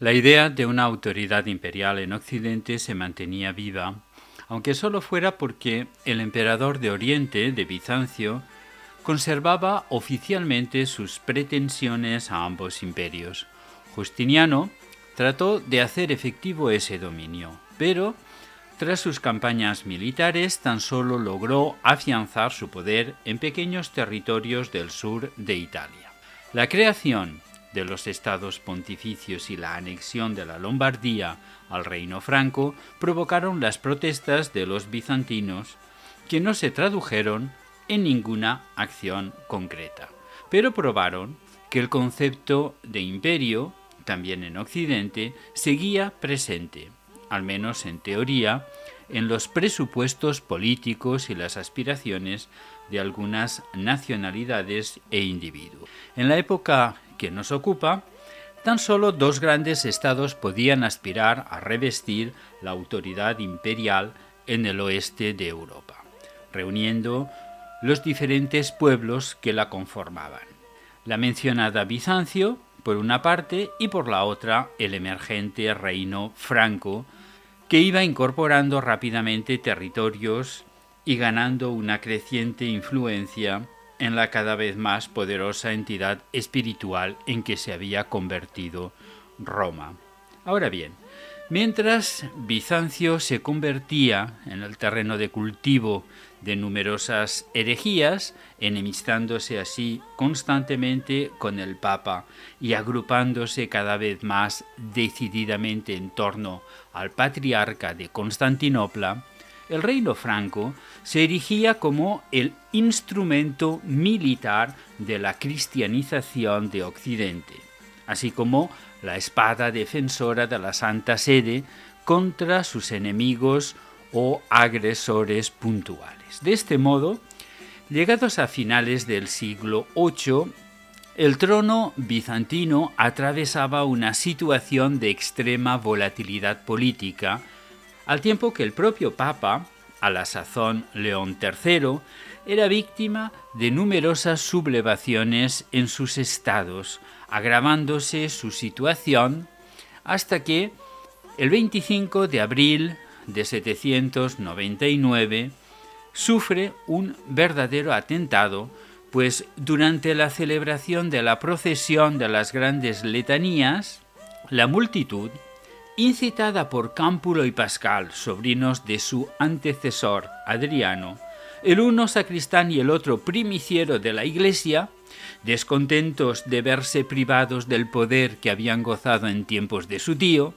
La idea de una autoridad imperial en Occidente se mantenía viva, aunque solo fuera porque el emperador de Oriente, de Bizancio, conservaba oficialmente sus pretensiones a ambos imperios. Justiniano trató de hacer efectivo ese dominio, pero tras sus campañas militares tan solo logró afianzar su poder en pequeños territorios del sur de Italia. La creación de los estados pontificios y la anexión de la Lombardía al reino franco provocaron las protestas de los bizantinos, que no se tradujeron en ninguna acción concreta, pero probaron que el concepto de imperio, también en Occidente, seguía presente, al menos en teoría, en los presupuestos políticos y las aspiraciones de algunas nacionalidades e individuos. En la época que nos ocupa, tan solo dos grandes estados podían aspirar a revestir la autoridad imperial en el oeste de Europa, reuniendo los diferentes pueblos que la conformaban. La mencionada Bizancio, por una parte, y por la otra, el emergente reino franco, que iba incorporando rápidamente territorios y ganando una creciente influencia en la cada vez más poderosa entidad espiritual en que se había convertido Roma. Ahora bien, mientras Bizancio se convertía en el terreno de cultivo de numerosas herejías, enemistándose así constantemente con el Papa y agrupándose cada vez más decididamente en torno al patriarca de Constantinopla, el reino franco se erigía como el instrumento militar de la cristianización de Occidente, así como la espada defensora de la Santa Sede contra sus enemigos o agresores puntuales. De este modo, llegados a finales del siglo VIII, el trono bizantino atravesaba una situación de extrema volatilidad política, al tiempo que el propio Papa, a la sazón León III, era víctima de numerosas sublevaciones en sus estados, agravándose su situación hasta que el 25 de abril de 799 sufre un verdadero atentado, pues durante la celebración de la procesión de las grandes letanías, la multitud, incitada por Cámpulo y Pascal, sobrinos de su antecesor Adriano, el uno sacristán y el otro primiciero de la Iglesia, descontentos de verse privados del poder que habían gozado en tiempos de su tío,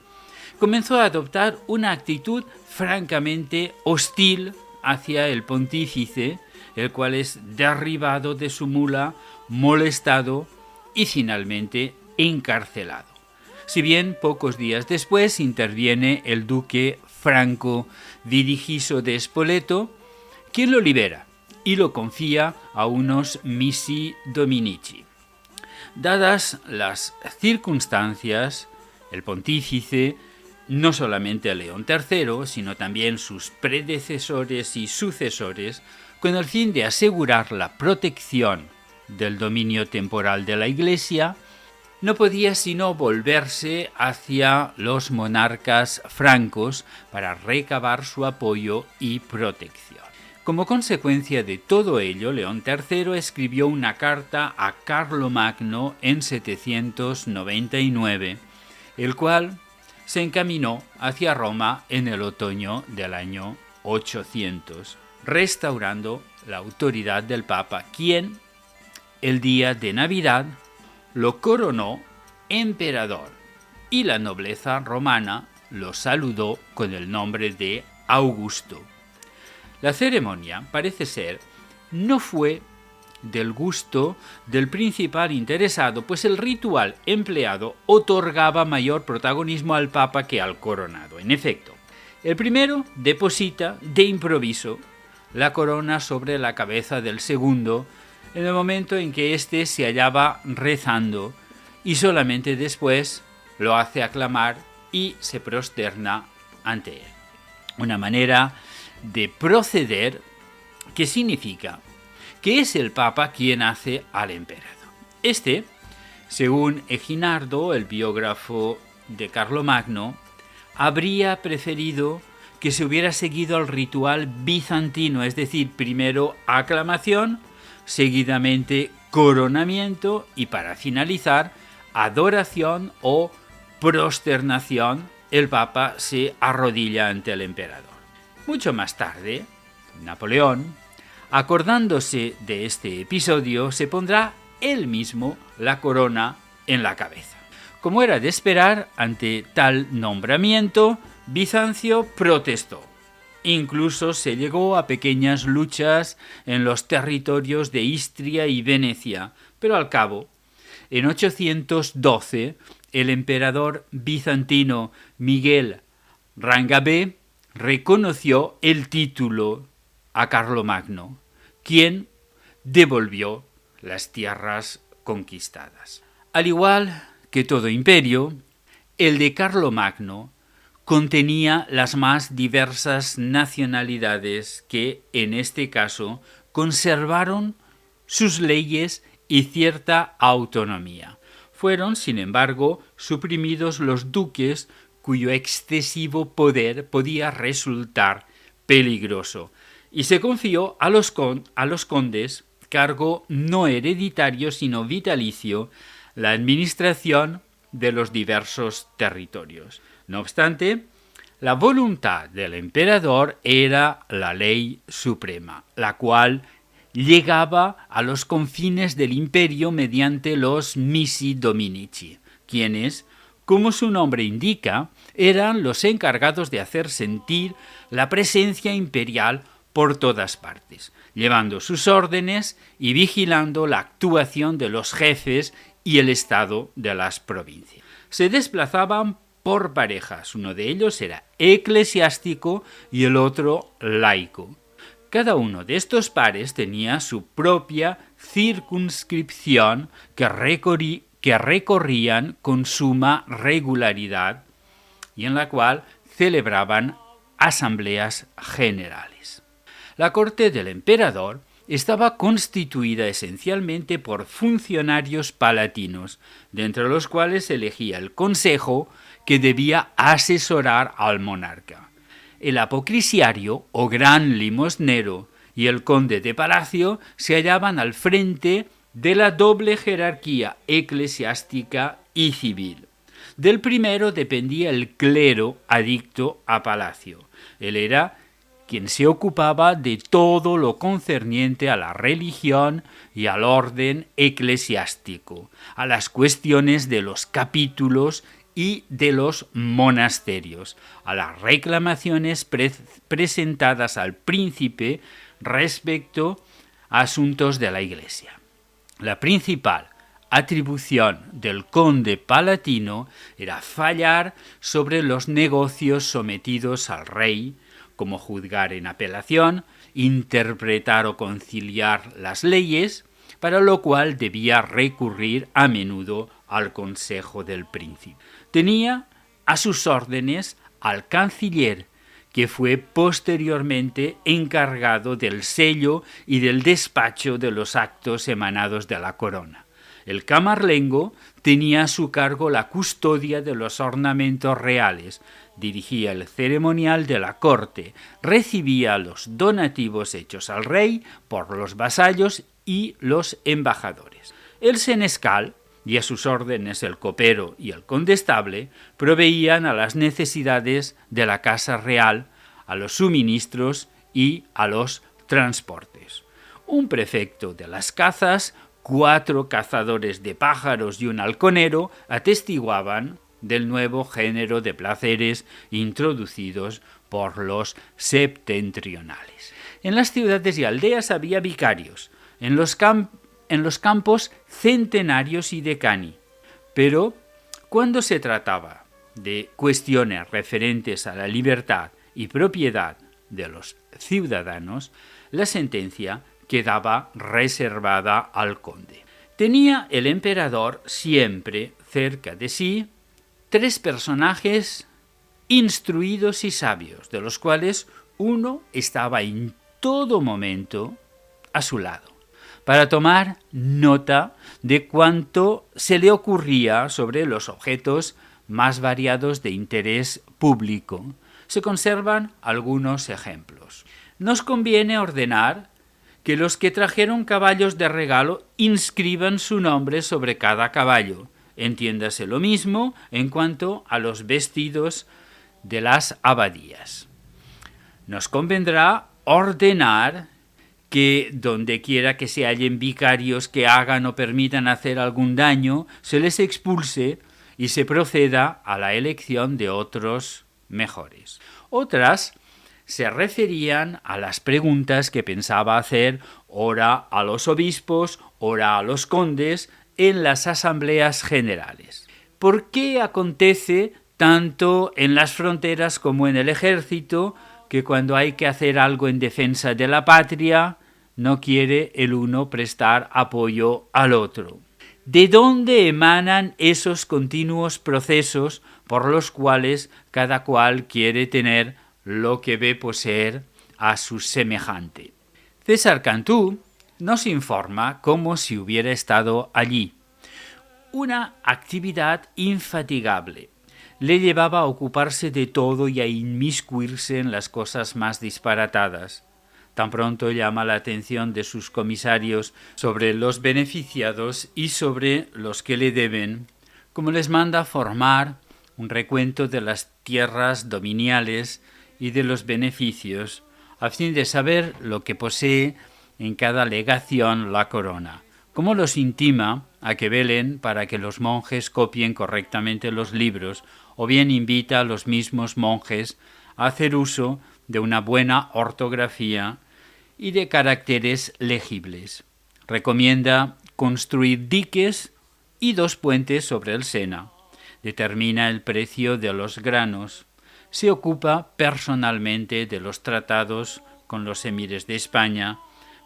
comenzó a adoptar una actitud francamente hostil hacia el pontífice, el cual es derribado de su mula, molestado y finalmente encarcelado. Si bien pocos días después interviene el duque franco Virigiso de Spoleto, quien lo libera y lo confía a unos missi dominici. Dadas las circunstancias, el pontífice, no solamente a León III, sino también sus predecesores y sucesores, con el fin de asegurar la protección del dominio temporal de la Iglesia, no podía sino volverse hacia los monarcas francos para recabar su apoyo y protección. Como consecuencia de todo ello, León III escribió una carta a Carlomagno en 799, el cual se encaminó hacia Roma en el otoño del año 800, restaurando la autoridad del Papa, quien, el día de Navidad, lo coronó emperador y la nobleza romana lo saludó con el nombre de Augusto. La ceremonia, parece ser, no fue del gusto del principal interesado, pues el ritual empleado otorgaba mayor protagonismo al Papa que al coronado. En efecto, el primero deposita de improviso la corona sobre la cabeza del segundo en el momento en que éste se hallaba rezando, y solamente después lo hace aclamar y se prosterna ante él. Una manera de proceder que significa que es el Papa quien hace al emperador. Este, según Eginardo, el biógrafo de Carlomagno, habría preferido que se hubiera seguido el ritual bizantino, es decir, primero aclamación, seguidamente coronamiento y para finalizar adoración o prosternación. El Papa se arrodilla ante el emperador. Mucho más tarde, Napoleón, acordándose de este episodio, se pondrá él mismo la corona en la cabeza. Como era de esperar, ante tal nombramiento, Bizancio protestó. Incluso se llegó a pequeñas luchas en los territorios de Istria y Venecia, pero al cabo, en 812, el emperador bizantino Miguel Rangabé reconoció el título a Carlomagno, quien devolvió las tierras conquistadas. Al igual que todo imperio, el de Carlomagno contenía las más diversas nacionalidades que, en este caso, conservaron sus leyes y cierta autonomía. Fueron, sin embargo, suprimidos los duques cuyo excesivo poder podía resultar peligroso, y se confió a los condes, cargo no hereditario sino vitalicio, la administración de los diversos territorios. No obstante, la voluntad del emperador era la ley suprema, la cual llegaba a los confines del imperio mediante los missi dominici, quienes, como su nombre indica, eran los encargados de hacer sentir la presencia imperial por todas partes, llevando sus órdenes y vigilando la actuación de los jefes y el estado de las provincias. Se desplazaban por parejas, uno de ellos era eclesiástico y el otro laico. Cada uno de estos pares tenía su propia circunscripción que recorrían con suma regularidad y en la cual celebraban asambleas generales. La corte del emperador estaba constituida esencialmente por funcionarios palatinos, de entre los cuales se elegía el consejo que debía asesorar al monarca. El apocrisiario o gran limosnero y el conde de palacio se hallaban al frente de la doble jerarquía eclesiástica y civil. Del primero dependía el clero adicto a palacio. Él era quien se ocupaba de todo lo concerniente a la religión y al orden eclesiástico, a las cuestiones de los capítulos y de los monasterios, a las reclamaciones presentadas al príncipe respecto a asuntos de la Iglesia. La principal atribución del conde palatino era fallar sobre los negocios sometidos al rey, como juzgar en apelación, interpretar o conciliar las leyes, para lo cual debía recurrir a menudo al consejo del príncipe. Tenía a sus órdenes al canciller, que fue posteriormente encargado del sello y del despacho de los actos emanados de la corona. El camarlengo tenía a su cargo la custodia de los ornamentos reales, dirigía el ceremonial de la corte, recibía los donativos hechos al rey por los vasallos y los embajadores. El senescal y a sus órdenes el copero y el condestable proveían a las necesidades de la casa real, a los suministros y a los transportes. Un prefecto de las cazas, 4 cazadores de pájaros y un halconero atestiguaban del nuevo género de placeres introducidos por los septentrionales. En las ciudades y aldeas había vicarios, en los campos centenarios y decani, pero cuando se trataba de cuestiones referentes a la libertad y propiedad de los ciudadanos, la sentencia quedaba reservada al conde. Tenía el emperador siempre cerca de sí 3 personajes instruidos y sabios, de los cuales uno estaba en todo momento a su lado, para tomar nota de cuanto se le ocurría sobre los objetos más variados de interés público. Se conservan algunos ejemplos. Nos conviene ordenar que los que trajeron caballos de regalo inscriban su nombre sobre cada caballo. Entiéndase lo mismo en cuanto a los vestidos de las abadías. Nos convendrá ordenar que donde quiera que se hallen vicarios que hagan o permitan hacer algún daño, se les expulse y se proceda a la elección de otros mejores. Otras se referían a las preguntas que pensaba hacer ora a los obispos, ora a los condes en las asambleas generales. ¿Por qué acontece tanto en las fronteras como en el ejército que cuando hay que hacer algo en defensa de la patria no quiere el uno prestar apoyo al otro? ¿De dónde emanan esos continuos procesos por los cuales cada cual quiere tener lo que ve poseer a su semejante? César Cantú nos informa como si hubiera estado allí. Una actividad infatigable. Le llevaba a ocuparse de todo y a inmiscuirse en las cosas más disparatadas. Tan pronto llama la atención de sus comisarios sobre los beneficiados y sobre los que le deben, como les manda formar un recuento de las tierras dominiales y de los beneficios, a fin de saber lo que posee en cada legación la corona, como los intima a que velen para que los monjes copien correctamente los libros, o bien invita a los mismos monjes a hacer uso de una buena ortografía y de caracteres legibles. Recomienda construir diques y 2 puentes sobre el Sena. Determina el precio de los granos. Se ocupa personalmente de los tratados con los emires de España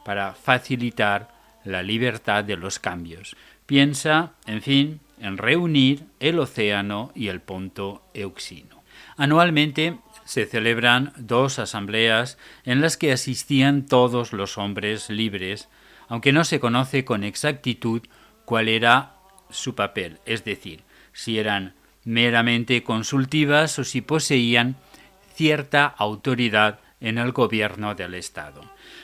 para facilitar la libertad de los cambios. Piensa, en fin, en reunir el océano y el Ponto Euxino. Anualmente se celebran 2 asambleas en las que asistían todos los hombres libres, aunque no se conoce con exactitud cuál era su papel, es decir, si eran meramente consultivas o si poseían cierta autoridad en el gobierno del Estado.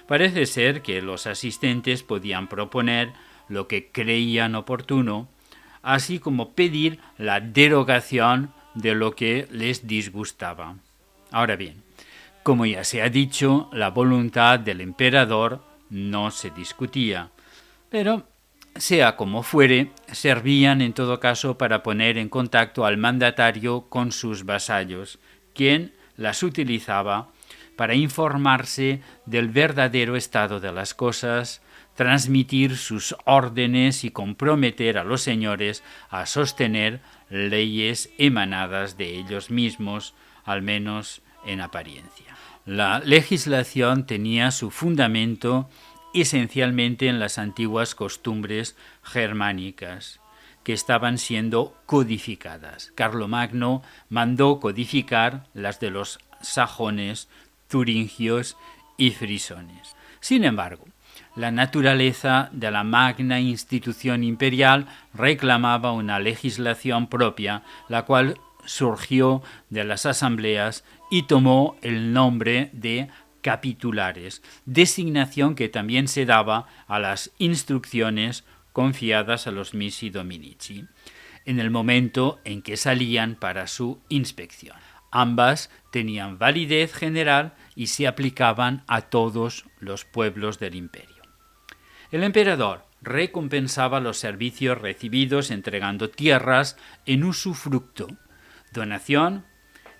Parece ser que los asistentes podían proponer lo que creían oportuno, así como pedir la derogación de lo que les disgustaba. Ahora bien, como ya se ha dicho, la voluntad del emperador no se discutía, pero sea como fuere, servían en todo caso para poner en contacto al mandatario con sus vasallos, quien las utilizaba para informarse del verdadero estado de las cosas, transmitir sus órdenes y comprometer a los señores a sostener leyes emanadas de ellos mismos, al menos en apariencia. La legislación tenía su fundamento esencialmente en las antiguas costumbres germánicas, que estaban siendo codificadas. Carlomagno mandó codificar las de los sajones, turingios y frisones. Sin embargo, la naturaleza de la magna institución imperial reclamaba una legislación propia, la cual surgió de las asambleas y tomó el nombre de capitulares, designación que también se daba a las instrucciones confiadas a los missi dominici, en el momento en que salían para su inspección. Ambas tenían validez general y se aplicaban a todos los pueblos del imperio. El emperador recompensaba los servicios recibidos entregando tierras en usufructo, donación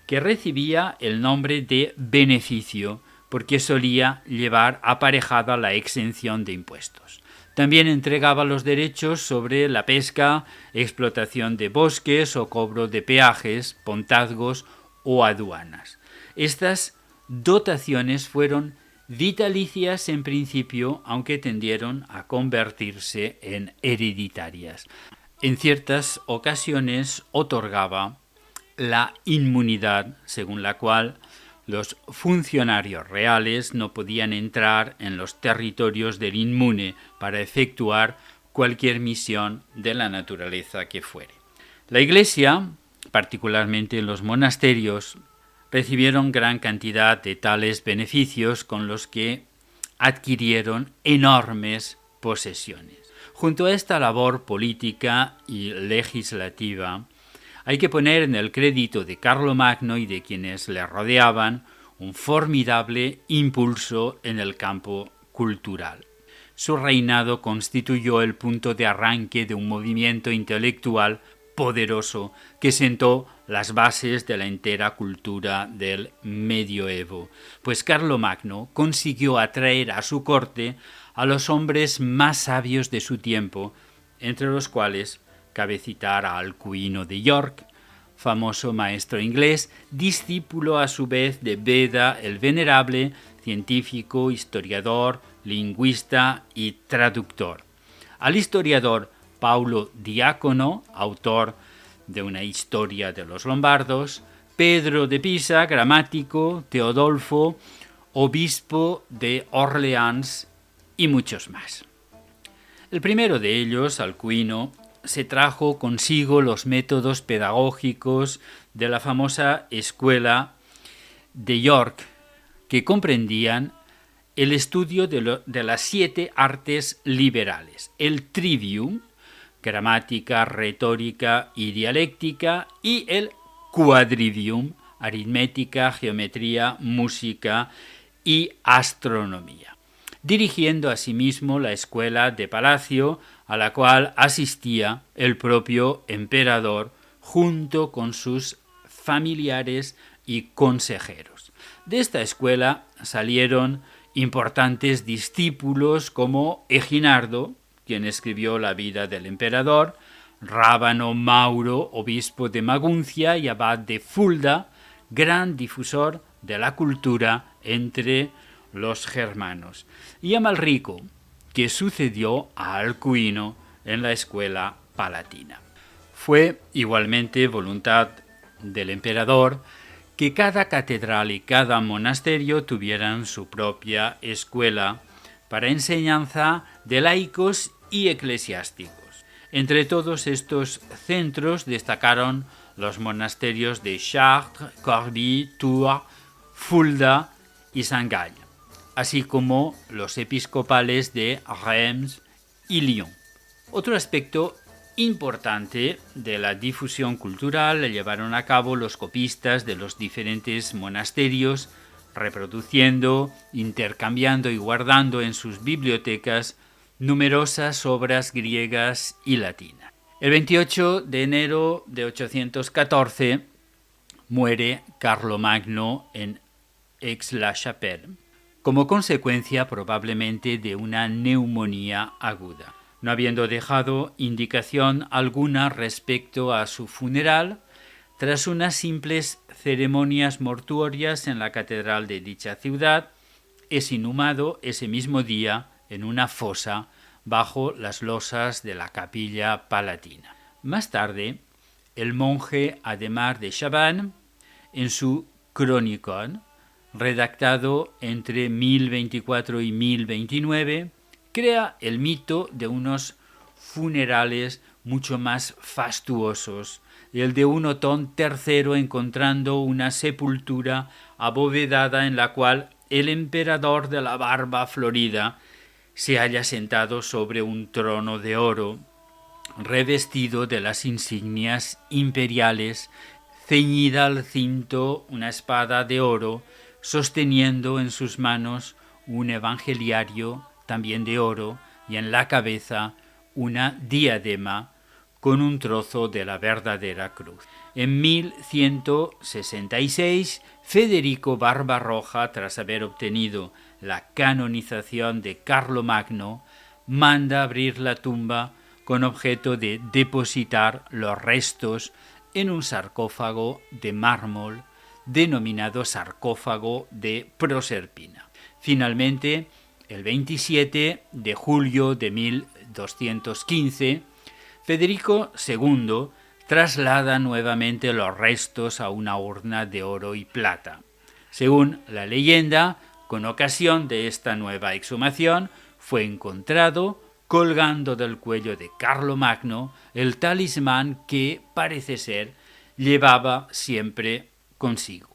que recibía el nombre de beneficio porque solía llevar aparejada la exención de impuestos. También entregaba los derechos sobre la pesca, explotación de bosques o cobro de peajes, pontazgos o aduanas. Estas dotaciones fueron vitalicias en principio, aunque tendieron a convertirse en hereditarias. En ciertas ocasiones otorgaba la inmunidad, según la cual los funcionarios reales no podían entrar en los territorios del inmune para efectuar cualquier misión de la naturaleza que fuere. La Iglesia particularmente en los monasterios, recibieron gran cantidad de tales beneficios con los que adquirieron enormes posesiones. Junto a esta labor política y legislativa, hay que poner en el crédito de Carlomagno y de quienes le rodeaban un formidable impulso en el campo cultural. Su reinado constituyó el punto de arranque de un movimiento intelectual poderoso que sentó las bases de la entera cultura del medioevo, pues Carlomagno consiguió atraer a su corte a los hombres más sabios de su tiempo, entre los cuales cabe citar a Alcuino de York, famoso maestro inglés, discípulo a su vez de Beda el Venerable, científico, historiador, lingüista y traductor. Al historiador Paulo Diácono, autor de una historia de los lombardos, Pedro de Pisa, gramático, Teodolfo, obispo de Orleans y muchos más. El primero de ellos, Alcuino, se trajo consigo los métodos pedagógicos de la famosa escuela de York, que comprendían el estudio de las 7 artes liberales, el trivium, gramática, retórica y dialéctica, y el quadrivium, aritmética, geometría, música y astronomía, dirigiendo asimismo la escuela de palacio a la cual asistía el propio emperador junto con sus familiares y consejeros. De esta escuela salieron importantes discípulos como Eginardo, quien escribió la vida del emperador, Rábano Mauro, obispo de Maguncia y abad de Fulda, gran difusor de la cultura entre los germanos, y Amalrico, que sucedió a Alcuino en la escuela palatina. Fue igualmente voluntad del emperador que cada catedral y cada monasterio tuvieran su propia escuela para enseñanza de laicos y eclesiásticos. Entre todos estos centros destacaron los monasterios de Chartres, Corbie, Tours, Fulda y Saint-Gall, así como los episcopales de Reims y Lyon. Otro aspecto importante de la difusión cultural la llevaron a cabo los copistas de los diferentes monasterios, reproduciendo, intercambiando y guardando en sus bibliotecas numerosas obras griegas y latinas. El 28 de enero de 814 muere Carlomagno en Aix-la-Chapelle, como consecuencia probablemente de una neumonía aguda. No habiendo dejado indicación alguna respecto a su funeral, tras unas simples ceremonias mortuorias en la catedral de dicha ciudad, es inhumado ese mismo día en una fosa bajo las losas de la capilla palatina. Más tarde, el monje Adhemar de Chabannes, en su Chronicon, redactado entre 1024 y 1029, crea el mito de unos funerales mucho más fastuosos, el de un Otón III encontrando una sepultura abovedada en la cual el emperador de la barba florida se halla sentado sobre un trono de oro, revestido de las insignias imperiales, ceñida al cinto una espada de oro, sosteniendo en sus manos un evangeliario también de oro y en la cabeza una diadema con un trozo de la verdadera cruz. En 1166, Federico Barbarroja, tras haber obtenido la canonización de Carlomagno, manda abrir la tumba con objeto de depositar los restos en un sarcófago de mármol denominado sarcófago de Proserpina. Finalmente, el 27 de julio de 1215, Federico II traslada nuevamente los restos a una urna de oro y plata. Según la leyenda, con ocasión de esta nueva exhumación, fue encontrado, colgando del cuello de Carlomagno, el talismán que, parece ser, llevaba siempre consigo.